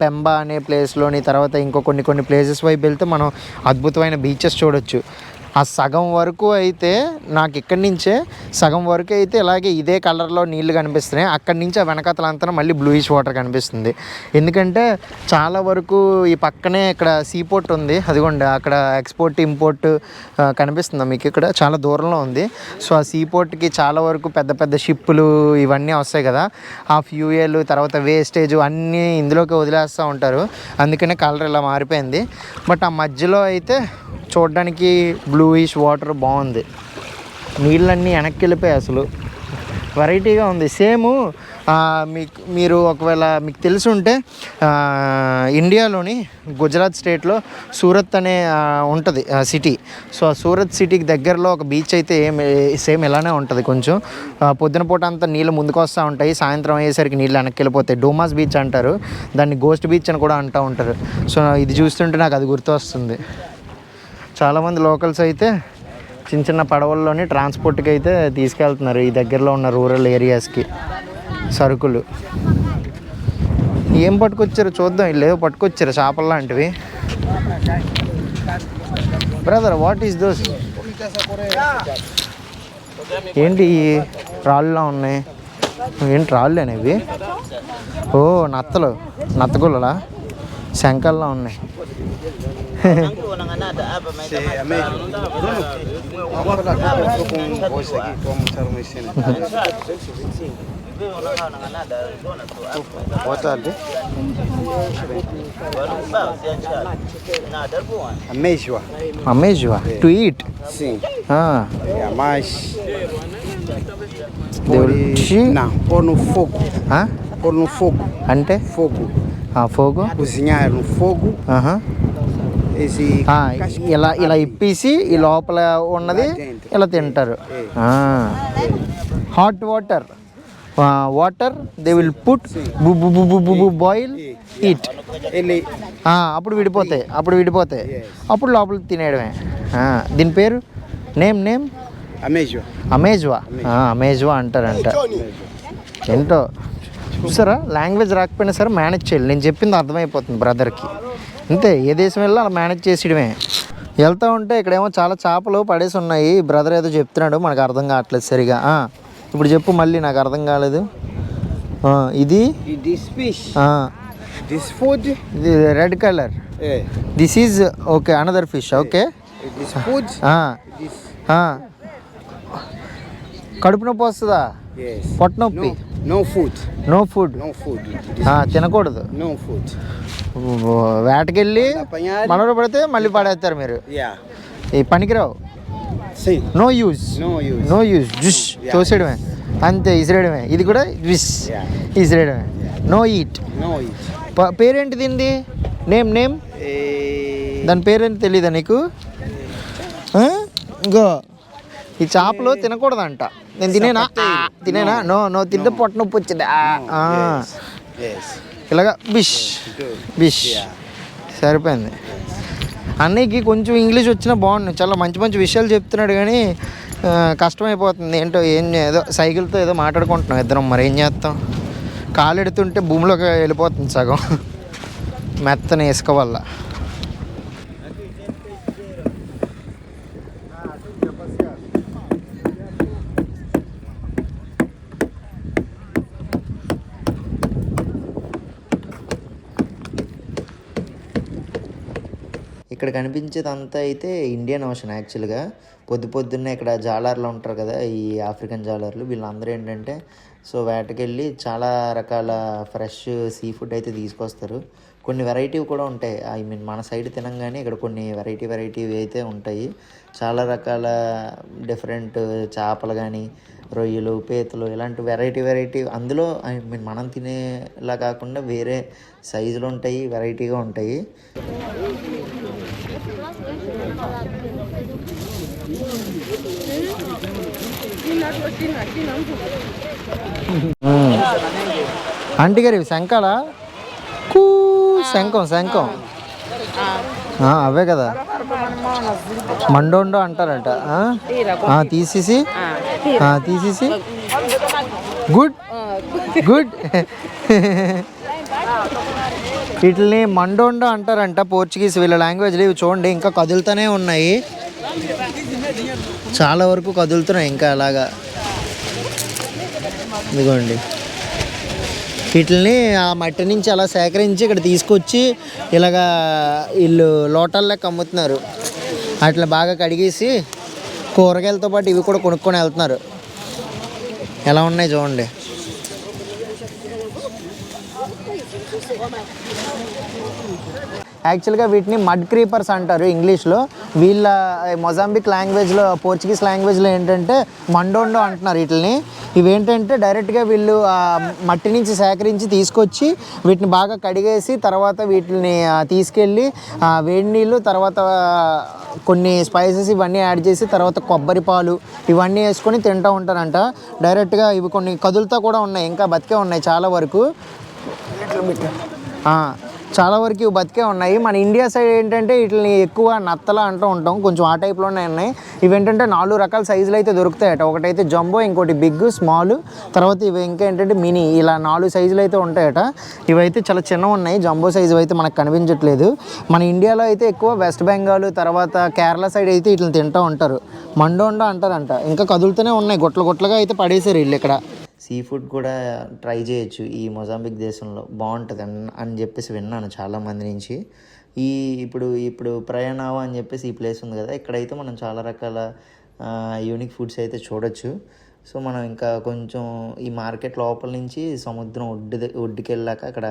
పెంబా అనే ప్లేస్లోని, తర్వాత ఇంకో కొన్ని ప్లేసెస్ వైపు వెళ్తే మనం అద్భుతమైన బీచెస్ చూడొచ్చు. ఆ సగం వరకు అయితే నాకు ఇక్కడి నుంచే సగం వరకు అయితే ఇలాగే ఇదే కలర్లో నీళ్ళు కనిపిస్తున్నాయి. అక్కడి నుంచి ఆ వెనకతలంతా మళ్ళీ బ్లూయిష్ వాటర్ కనిపిస్తుంది. ఎందుకంటే చాలా వరకు ఈ పక్కనే ఇక్కడ సీపోర్ట్ ఉంది. అదిగోండి, అక్కడ ఎక్స్పోర్ట్ ఇంపోర్ట్ కనిపిస్తుంది మీకు. ఇక్కడ చాలా దూరంలో ఉంది. సో ఆ సీపోర్ట్కి చాలా వరకు పెద్ద పెద్ద షిప్పులు ఇవన్నీ వస్తాయి కదా. ఆ ఫ్యూయల్ తర్వాత వేస్టేజ్ అన్నీ ఇందులోకి వదిలేస్తూ ఉంటారు. అందుకనే కలర్ ఇలా మారిపోయింది. బట్ ఆ మధ్యలో అయితే చూడడానికి బ్లూయిష్ వాటర్ బాగుంది. నీళ్ళన్నీ వెనక్కి వెళ్ళిపోయాయి. అసలు వెరైటీగా ఉంది. సేమ్ మీరు ఒకవేళ మీకు తెలిసి ఉంటే ఇండియాలోని గుజరాత్ స్టేట్లో సూరత్ అనే ఉంటుంది సిటీ. సో ఆ సూరత్ సిటీకి దగ్గరలో ఒక బీచ్ అయితే సేమ్ ఇలానే ఉంటుంది. కొంచెం పొద్దున పూట అంతా నీళ్ళు ముందుకు వస్తూ ఉంటాయి, సాయంత్రం అయ్యేసరికి నీళ్ళు వెనక్కి వెళ్ళిపోతాయి. డోమాస్ బీచ్ అంటారు దాన్ని, గోస్ట్ బీచ్ అని కూడా అంటూ ఉంటారు. సో ఇది చూస్తుంటే నాకు అది గుర్తు వస్తుంది. చాలామంది లోకల్స్ అయితే చిన్న చిన్న పడవల్లోని ట్రాన్స్పోర్ట్కి అయితే తీసుకెళ్తున్నారు ఈ దగ్గరలో ఉన్న రూరల్ ఏరియాస్కి సరుకులు. ఏం పట్టుకొచ్చారో చూద్దాం. ఇల్లేదో పట్టుకొచ్చారు చేపలు లాంటివి. Brother, what is those? ఏంటి రాళ్ళులా ఉన్నాయి? ఏంటి రాళ్ళు అనేవి? ఓ నత్తలు, నత్తగుల్లలా, శంకల్లా ఉన్నాయి. Ameijoa to eat. Sim. É mais. Não, pôr no fogo. Pôr no fogo. అంటే Fogo. ఫోగు Cozinhar no fogo. Esse ఇలా ఇప్పేసి ఈ లోపల ఉన్నది ఇలా తింటారు. Hot water they will put boil eat. ele అప్పుడు విడిపోతాయి అప్పుడు లోపల తినేయడమే. దీని పేరు నేమ్ ameijoa. అమేజ్వా అంటారంట. ఏంటో చూసారా, లాంగ్వేజ్ రాకపోయినా సరే మేనేజ్ చేయాలి. నేను చెప్పింది అర్థమైపోతుంది బ్రదర్కి. అంతే, ఏ దేశం వెళ్ళి అలా మేనేజ్ చేసేయడమే. వెళ్తూ ఉంటే ఇక్కడేమో చాలా చేపలు పడేసి ఉన్నాయి. బ్రదర్ ఏదో చెప్తున్నాడు, మనకు అర్థం కావట్లేదు సరిగా. ఇప్పుడు చెప్పు, మళ్ళీ నాకు అర్థం కాలేదు. ఇది This fish. This food. ఇది red colour. This is okay another fish. Okay, This food. This. కడుపు నొప్పి వస్తుందా? Yes. పొట్ట నొప్పి? No food. No food. No food. తినకూడదు. No food. వేటకెళ్ళి Apanhar. మనలో పడితే మళ్ళీ పడేస్తారు మీరు. Yeah. ఈ పనికిరావు. Sim. No use. No use. జుష్ తోసేయడమే అంతే, ఇసిరేయడమే. ఇది కూడా విష్ ఇసిరేయడమే. No eat. No eat. పేరేంటి దీనిది? నేమ్ దాని పేరేంటి తెలీదా నీకు? ఇంకో ఈ చేపలు తినకూడదంట. నేను తినేనా? నో తింటే పొట్ట నొప్పి వచ్చింది. Yes. ఇలాగా బిష్ సరిపోయింది. అన్నయ్యకి కొంచెం ఇంగ్లీష్ వచ్చినా బాగుండు, చాలా మంచి విషయాలు చెప్తున్నాడు, కానీ కష్టమైపోతుంది. ఏంటో ఏదో సైకిల్తో ఏదో మాట్లాడుకుంటున్నాం ఇద్దరం. మరి ఏం చేస్తాం, కాలు ఎడుతుంటే భూమిలోకి వెళ్ళిపోతుంది సగం మెత్తని ఇసుక వల్ల. ఇక్కడ కనిపించేది అంతా అయితే ఇండియన్ ఓషన్. యాక్చువల్గా పొద్దున్నే ఇక్కడ జాలర్లు ఉంటారు కదా, ఈ ఆఫ్రికన్ జాలర్లు, వీళ్ళందరూ ఏంటంటే వేటకెళ్ళి చాలా రకాల ఫ్రెష్ సీ ఫుడ్ అయితే తీసుకొస్తారు. కొన్ని వెరైటీ కూడా ఉంటాయి. మన సైడ్ తినంగానే ఇక్కడ కొన్ని వెరైటీ అయితే ఉంటాయి. చాలా రకాల డిఫరెంట్ చేపలు కానీ, రొయ్యలు, పీతలు, ఇలాంటి వెరైటీ అందులో మనం తినేలా కాకుండా వేరే సైజులు ఉంటాయి, వెరైటీగా ఉంటాయి. ఆంటీ గారు శంఖాలా? శంఖం అవే కదా, మండోండో అంటారట. తీసేసి గుడ్ వీటిని మండోండో అంటారంట పోర్చుగీస్ వీళ్ళ లాంగ్వేజ్లో. ఇవి చూడండి ఇంకా కదులుతూనే ఉన్నాయి, చాలా వరకు కదులుతున్నాయి ఇంకా అలాగా. ఇదిగోండి, వీటిని ఆ మట్టి నుంచి అలా సేకరించి ఇక్కడ తీసుకొచ్చి ఇలాగా వీళ్ళు లోటాల్లోకి అమ్ముతున్నారు. అట్లా బాగా కడిగేసి కూరగాయలతో పాటు ఇవి కూడా కొనుక్కొని వెళ్తున్నారు. ఎలా ఉన్నాయి చూడండి. యాక్చువల్గా వీటిని మడ్ క్రీపర్స్ అంటారు ఇంగ్లీష్లో. వీళ్ళ మొజాంబిక్ లాంగ్వేజ్లో, పోర్చుగీస్ లాంగ్వేజ్లో ఏంటంటే మండోండో అంటున్నారు వీటిని. ఇవేంటంటే డైరెక్ట్గా వీళ్ళు మట్టి నుంచి సేకరించి తీసుకొచ్చి వీటిని బాగా కడిగేసి తర్వాత వీటిని తీసుకెళ్ళి వేడి నీళ్ళు, తర్వాత కొన్ని స్పైసెస్ ఇవన్నీ యాడ్ చేసి తర్వాత కొబ్బరి పాలు ఇవన్నీ వేసుకొని తింటూ ఉంటారంట డైరెక్ట్గా. ఇవి కొన్ని కదులుతూ కూడా ఉన్నాయి, ఇంకా బతికే ఉన్నాయి చాలా వరకు. చాలా వరకు ఇవి బతికే ఉన్నాయి. మన ఇండియా సైడ్ ఏంటంటే వీటిని ఎక్కువ నత్తల అంటూ ఉంటాం, కొంచెం ఆ టైప్లోనే ఉన్నాయి. ఇవేంటంటే 4 రకాల సైజులు అయితే దొరుకుతాయట. ఒకటైతే జంబో, ఇంకోటి బిగ్, స్మాల్, తర్వాత ఇవి ఇంకా ఏంటంటే మినీ, ఇలా 4 సైజులు అయితే ఉంటాయట. ఇవైతే చాలా చిన్నవి ఉన్నాయి, జంబో సైజు అయితే మనకు కనిపించట్లేదు. మన ఇండియాలో అయితే ఎక్కువ వెస్ట్ బెంగాల్, తర్వాత కేరళ సైడ్ అయితే వీటిని తింటూ ఉంటారు. మండోండో అంటారంట. ఇంకా కదులుతూనే ఉన్నాయి, గుట్లుగా అయితే పడేసారు వీళ్ళు ఇక్కడ. సీ ఫుడ్ కూడా ట్రై చేయొచ్చు ఈ మొజాంబిక్ దేశంలో, బాగుంటుంది అని చెప్పేసి విన్నాను చాలామంది నుంచి. ఇప్పుడు ప్రయాణావా అని చెప్పేసి ఈ ప్లేస్ ఉంది కదా, ఇక్కడైతే మనం చాలా రకాల యూనిక్ ఫుడ్స్ అయితే చూడొచ్చు. సో మనం ఇంకా కొంచెం ఈ మార్కెట్ లోపల నుంచి సముద్రం ఒడ్డుకి వెళ్ళాక అక్కడ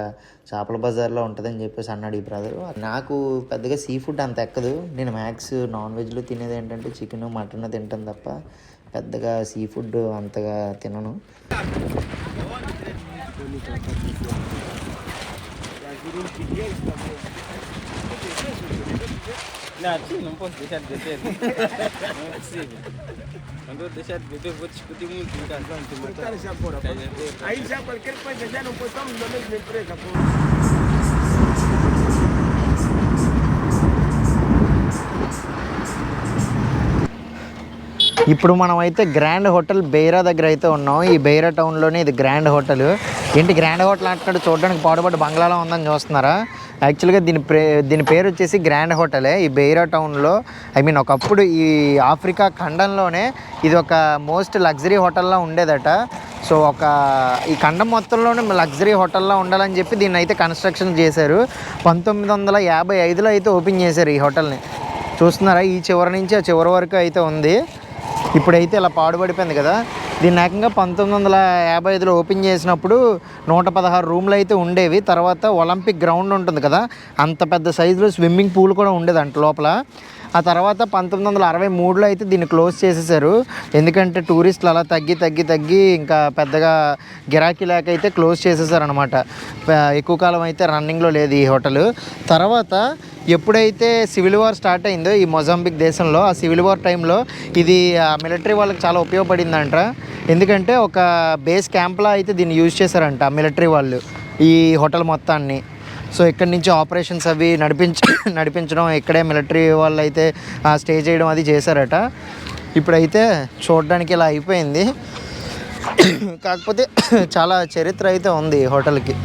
చేపల బజార్లో ఉంటుందని చెప్పేసి అన్నాడు ఈ బ్రదర్. నాకు పెద్దగా సీ ఫుడ్ అంత ఎక్కదు. నేను మ్యాక్స్ నాన్ వెజ్లో తినేది ఏంటంటే చికెన్, మటన్ తింటాను తప్ప పెద్దగా సీ ఫుడ్ అంతగా తినను. Não posso deixar de ter. Não é possível. Quando eu deixar de beber, vou discutir muito em casa. Aí já qualquer coisa já não estamos na mesma empresa. ఇప్పుడు మనం అయితే grand hotel Beira దగ్గర అయితే ఉన్నాం. ఈ Beira టౌన్లోనే ఇది grand hotel. ఏంటి grand hotel అంటున్నాడు, చూడడానికి పాడుబడ్డ బంగ్లాలో ఉందని చూస్తున్నారా? యాక్చువల్గా దీని పేరు వచ్చేసి గ్రాండ్ హోటలే. ఈ బెయిరా టౌన్లో ఒకప్పుడు ఈ ఆఫ్రికా ఖండంలోనే ఇది ఒక మోస్ట్ లగ్జరీ హోటల్లా ఉండేదట. సో ఈ ఖండం మొత్తంలోనే లగ్జరీ హోటల్లా ఉండాలని చెప్పి దీన్ని అయితే కన్స్ట్రక్షన్ చేశారు. 1955లో అయితే ఓపెన్ చేశారు ఈ హోటల్ని. చూస్తున్నారా, ఈ చివరి నుంచి ఆ చివరి వరకు అయితే ఉంది. ఇప్పుడైతే ఇలా పాడుపడిపోయింది కదా. దీన్ని ఏకంగా 1955లో ఓపెన్ చేసినప్పుడు 116 రూమ్లు అయితే ఉండేవి. తర్వాత ఒలింపిక్ గ్రౌండ్ ఉంటుంది కదా, అంత పెద్ద సైజులో స్విమ్మింగ్ పూల్ కూడా ఉండేది అంట లోపల. ఆ తర్వాత 1963లో అయితే దీన్ని క్లోజ్ చేసేసారు. ఎందుకంటే టూరిస్టులు అలా తగ్గి ఇంకా పెద్దగా గిరాకీ లేక అయితే క్లోజ్ చేసేసారనమాట. ఎక్కువ కాలం అయితే రన్నింగ్లో లేదు ఈ హోటల్. తర్వాత ఎప్పుడైతే సివిల్ వార్ స్టార్ట్ అయిందో ఈ మొజాంబిక్ దేశంలో, ఆ సివిల్ వార్ టైంలో ఇది మిలిటరీ వాళ్ళకి చాలా ఉపయోగపడిందంట. ఎందుకంటే ఒక బేస్ క్యాంప్లా అయితే దీన్ని యూజ్ చేశారంట మిలిటరీ వాళ్ళు ఈ హోటల్ మొత్తాన్ని. సో ఇక్కడి నుంచి ఆపరేషన్స్ అవి నడిపించడం, ఇక్కడే మిలిటరీ వాళ్ళు అయితే స్టే చేయడం అది చేశారట. ఇప్పుడైతే చూడడానికి ఇలా అయిపోయింది. కాకపోతే చాలా చరిత్ర అయితే ఉంది ఈ హోటల్కి.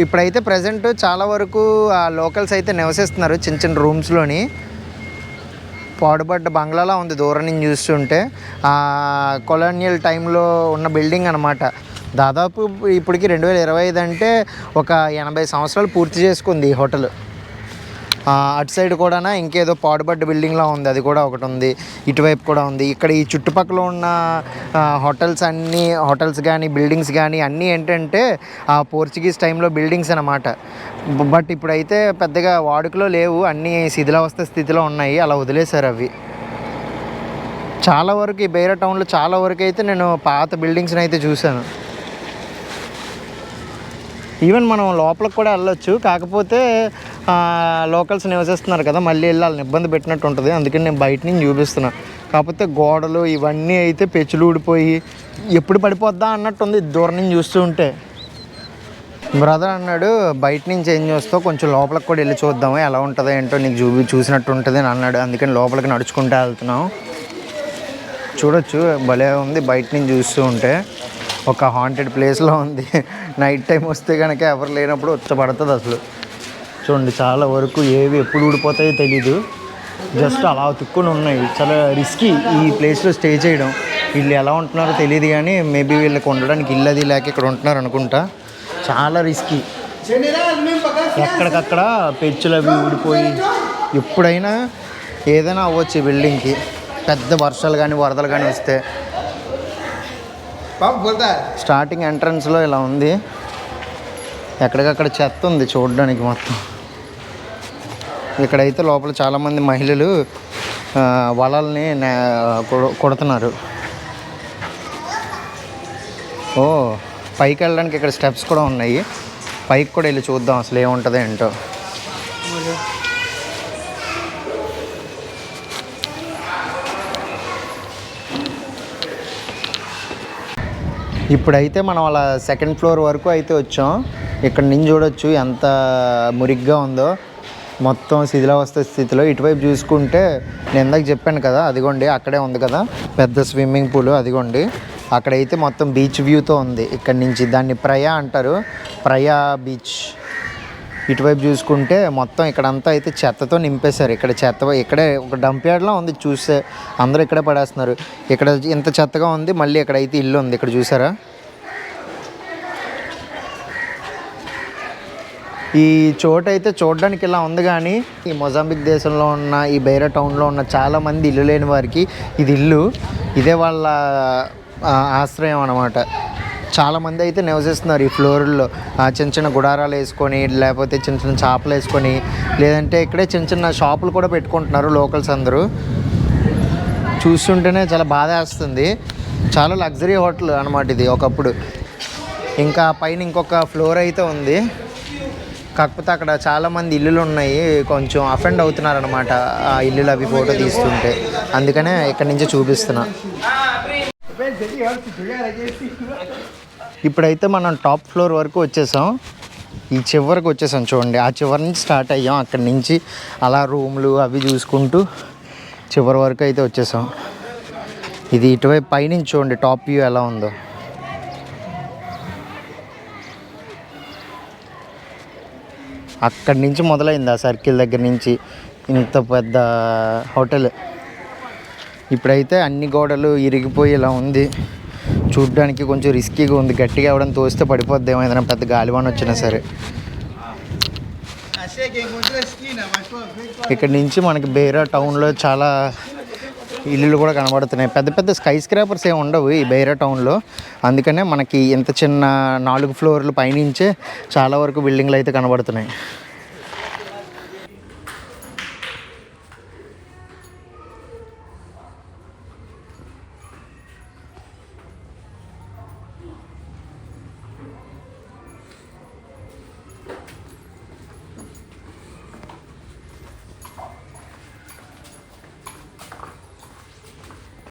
ఇప్పుడైతే ప్రజెంట్ చాలా వరకు ఆ లోకల్స్ అయితే నివసిస్తున్నారు చిన్న చిన్న రూమ్స్లోని. పాడుబడ్డ బంగ్లాలా ఉంది దూరం నుంచి చూస్తుంటే. కొలోనియల్ టైంలో ఉన్న బిల్డింగ్ అనమాట. దాదాపు ఇప్పటికి 2025 అంటే ఒక 80 సంవత్సరాలు పూర్తి చేసుకుంది ఈ హోటల్. అటు సైడ్ కూడా ఇంకేదో పాడుబడ్డ బిల్డింగ్లా ఉంది, అది కూడా ఒకటి ఉంది. ఇటువైపు కూడా ఉంది. ఇక్కడ ఈ చుట్టుపక్కల ఉన్న హోటల్స్ కానీ బిల్డింగ్స్ కానీ అన్నీ ఏంటంటే పోర్చుగీస్ టైంలో బిల్డింగ్స్ అన్నమాట. బట్ ఇప్పుడైతే పెద్దగా వాడుకలో లేవు, అన్నీ శిథిలావస్థ స్థితిలో ఉన్నాయి, అలా వదిలేశారు అవి. చాలా వరకు ఈ బెయిరా టౌన్లో చాలా వరకు అయితే నేను పాత బిల్డింగ్స్ని అయితే చూశాను. ఈవెన్ మనం లోపలికి కూడా వెళ్ళొచ్చు, కాకపోతే లోకల్స్ నివసిస్తున్నారు కదా, మళ్ళీ వెళ్ళాలని ఇబ్బంది పెట్టినట్టు ఉంటుంది. అందుకని నేను బయట నుంచి చూపిస్తున్నా. కాకపోతే గోడలు ఇవన్నీ అయితే పెచ్చులు ఊడిపోయి ఎప్పుడు పడిపోద్దా అన్నట్టుంది దూరం నుంచి చూస్తూ ఉంటే. బ్రదర్ అన్నాడు, బయట నుంచి ఏం చూస్తావు, కొంచెం లోపలికి కూడా వెళ్ళి చూద్దాము ఎలా ఉంటుందో ఏంటో, నీకు చూసినట్టు ఉంటుంది అని అన్నాడు. అందుకని లోపలికి నడుచుకుంటూ వెళ్తున్నాం. చూడొచ్చు, భలే ఉంది బయట నుంచి చూస్తూ ఉంటే. ఒక హాంటెడ్ ప్లేస్లో ఉంది. నైట్ టైం వస్తే కనుక ఎవరు లేనప్పుడు వచ్చపడుతుంది అసలు. చూడండి, చాలా వరకు ఏవి ఎప్పుడు ఊడిపోతాయో తెలీదు, జస్ట్ అలా తిక్కుని ఉన్నాయి. చాలా రిస్కీ ఈ ప్లేస్లో స్టే చేయడం. వీళ్ళు ఎలా ఉంటున్నారో తెలియదు, కానీ మేబీ వీళ్ళకి ఉండడానికి ఇల్లు అది లేక ఇక్కడ ఉంటున్నారు అనుకుంటా. చాలా రిస్కీ. ఎక్కడికక్కడ పెచ్చులు అవి ఊడిపోయి ఎప్పుడైనా ఏదైనా అవ్వచ్చు ఈ బిల్డింగ్కి. పెద్ద వర్షాలు కానీ వరదలు కానీ వస్తే. స్టార్టింగ్ ఎంట్రన్స్లో ఇలా ఉంది, ఎక్కడికక్కడ చెత్త ఉంది చూడడానికి మొత్తం. ఇక్కడైతే లోపల చాలామంది మహిళలు వలల్ని కొడుతున్నారు. ఓ, పైకి వెళ్ళడానికి ఇక్కడ స్టెప్స్ కూడా ఉన్నాయి. పైకి కూడా వెళ్ళి చూద్దాం అసలు ఏముంటుందో ఏంటో. ఇప్పుడైతే మనం అలా సెకండ్ ఫ్లోర్ వరకు అయితే వచ్చాం. ఇక్కడ నుంచి చూడొచ్చు ఎంత మురిగ్గా ఉందో, మొత్తం శిథిలావస్థ స్థితిలో. ఇటువైపు చూసుకుంటే నేను ఇందాక చెప్పాను కదా, అదిగోండి అక్కడే ఉంది కదా పెద్ద స్విమ్మింగ్ పూల్, అదిగోండి అక్కడైతే మొత్తం బీచ్ వ్యూతో ఉంది. ఇక్కడ నుంచి దాన్ని ప్రయా అంటారు, ప్రయా బీచ్. ఇటువైపు చూసుకుంటే మొత్తం ఇక్కడంతా అయితే చెత్తతో నింపేశారు. ఇక్కడ చెత్త ఇక్కడే ఒక డంప్ యార్డ్లా ఉంది, చూస్తే అందరూ ఇక్కడే పడేస్తున్నారు. ఇక్కడ ఇంత చెత్తగా ఉంది, మళ్ళీ ఇక్కడైతే ఇల్లు ఉంది, ఇక్కడ చూసారా. ఈ చోటు అయితే చూడడానికి ఇలా ఉంది, కానీ ఈ మొజాంబిక్ దేశంలో ఉన్న ఈ బెయిరా టౌన్లో ఉన్న చాలామంది ఇల్లు లేని వారికి ఇది ఇల్లు, ఇదే వాళ్ళ ఆశ్రయం అన్నమాట. చాలామంది అయితే నివసిస్తున్నారు ఈ ఫ్లోర్లో. చిన్న చిన్న గుడారాలు వేసుకొని, లేకపోతే చిన్న చిన్న చేపలు వేసుకొని, లేదంటే ఇక్కడే చిన్న చిన్న షాపులు కూడా పెట్టుకుంటున్నారు లోకల్స్ అందరూ. చూస్తుంటేనే చాలా బాధ వేస్తుంది. చాలా లగ్జరీ హోటల్ అనమాట ఇది ఒకప్పుడు. ఇంకా పైన ఇంకొక ఫ్లోర్ అయితే ఉంది. కాకపోతే అక్కడ చాలామంది ఇల్లులు ఉన్నాయి, కొంచెం అఫెండ్ అవుతున్నారు అనమాట ఆ ఇల్లులు అవి ఫోటో తీస్తుంటే. అందుకనే ఇక్కడి నుంచి చూపిస్తున్నా. ఇప్పుడైతే మనం టాప్ ఫ్లోర్ వరకు వచ్చేసాం. ఈ చివరికి వచ్చేసాం చూడండి. ఆ చివరి నుంచి స్టార్ట్ అయ్యాం. అక్కడి నుంచి అలా రూమ్లు అవి చూసుకుంటూ చివరి వరకు అయితే వచ్చేసాం. ఇది ఇటువైపు పైనుంచి చూడండి టాప్ వ్యూ ఎలా ఉందో. అక్కడి నుంచి మొదలైంది ఆ సర్కిల్ దగ్గర నుంచి ఇంత పెద్ద హోటల్. ఇప్పుడైతే అన్ని గోడలు ఇరిగిపోయి ఇలా ఉంది. చూడ్డానికి కొంచెం రిస్కీగా ఉంది. గట్టిగా ఎవడని తోస్తే పడిపోద్ది ఏమైనా పెద్ద గాలివాన వచ్చినా సరే. ఇక్కడ నుంచి మనకి బెయిరా టౌన్లో చాలా ఇల్లులు కూడా కనబడుతున్నాయి. పెద్ద పెద్ద స్కై స్క్రాపర్స్ ఏమి ఉండవు ఈ బెయిరా టౌన్లో. అందుకనే మనకి ఇంత చిన్న 4 ఫ్లోర్లు పైనుంచే చాలా వరకు బిల్డింగ్లు అయితే కనబడుతున్నాయి.